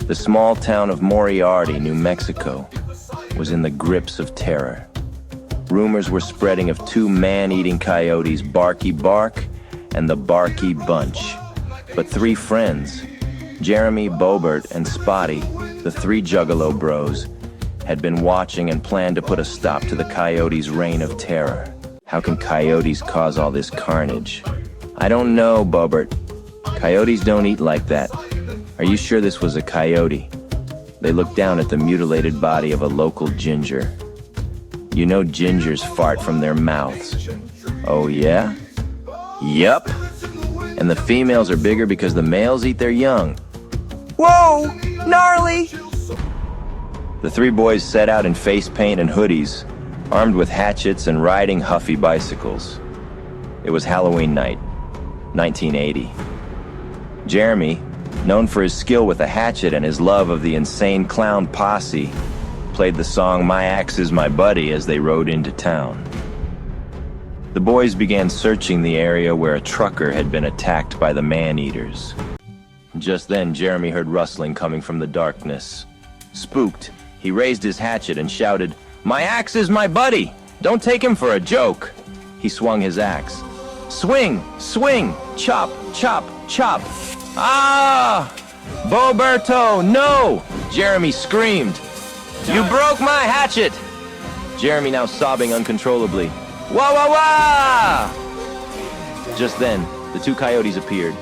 The small town of Moriarty, New Mexico, was in the grips of terror. Rumors were spreading of two man-eating coyotes, Barky Bark and the Barky Bunch. But three friends, Jeremy, Bobert, and Spotty, the three Juggalo bros, had been watching and planned to put a stop to the coyotes' reign of terror. How can coyotes cause all this carnage? I don't know, Bobert. Coyotes don't eat like that. Are you sure this was a coyote? They looked down at the mutilated body of a local ginger. You know gingers fart from their mouths. Oh yeah? Yup. And the females are bigger because the males eat their young. Whoa! Gnarly! The three boys set out in face paint and hoodies, armed with hatchets and riding Huffy bicycles. It was Halloween night, 1980. Jeremy, known for his skill with a hatchet and his love of the insane clown posse, played the song "My Axe Is My Buddy" as they rode into town. The boys began searching the area where a trucker had been attacked by the man-eaters. Just then, Jeremy heard rustling coming from the darkness. Spooked, he raised his hatchet and shouted, "My axe is my buddy! Don't take him for a joke!" He swung his axe. Swing! Swing! Chop! Chop! Chop! Ah! Boberto, no! Jeremy screamed. You broke my hatchet! Jeremy now sobbing uncontrollably. Wah wah wah! Just then, the two coyotes appeared.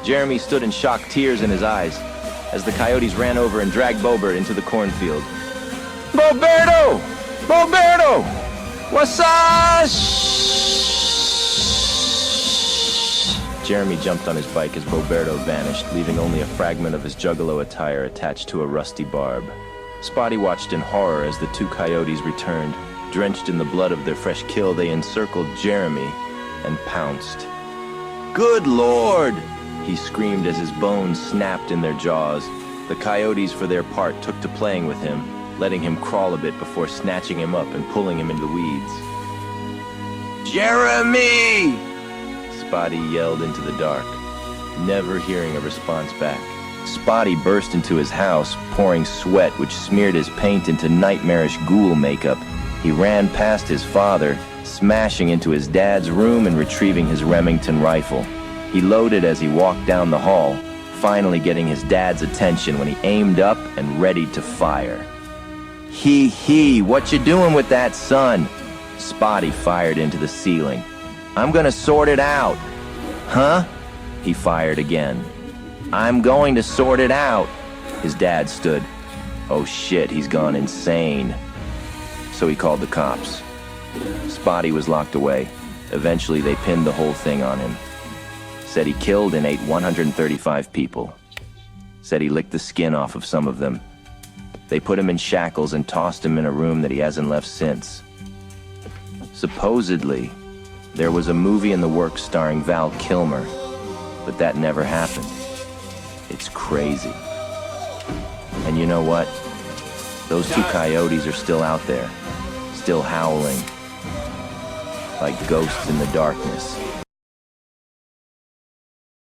Jeremy stood in shocked tears in his eyes as the coyotes ran over and dragged Bobert into the cornfield. Boberto! Boberto! What's up? Jeremy jumped on his bike as Boberto vanished, leaving only a fragment of his Juggalo attire attached to a rusty barb. Spotty watched in horror as the two coyotes returned. Drenched in the blood of their fresh kill, they encircled Jeremy and pounced. Good Lord! He screamed as his bones snapped in their jaws. The coyotes, for their part, took to playing with him, letting him crawl a bit before snatching him up and pulling him into the weeds. Jeremy! Spotty yelled into the dark, never hearing a response back. Spotty burst into his house, pouring sweat which smeared his paint into nightmarish ghoul makeup. He ran past his father, smashing into his dad's room and retrieving his Remington rifle. He loaded as he walked down the hall, finally getting his dad's attention when he aimed up and readied to fire. Hee, what you doing with that, son? Spotty fired into the ceiling. I'm gonna sort it out. Huh? He fired again. I'm going to sort it out. His dad stood. Oh shit, he's gone insane. So he called the cops. Spotty was locked away. Eventually they pinned the whole thing on him. Said he killed and ate 135 people. Said he licked the skin off of some of them. They put him in shackles and tossed him in a room that he hasn't left since. Supposedly, there was a movie in the works starring Val Kilmer, but that never happened. It's crazy. And you know what? Those two coyotes are still out there, still howling, like ghosts in the darkness.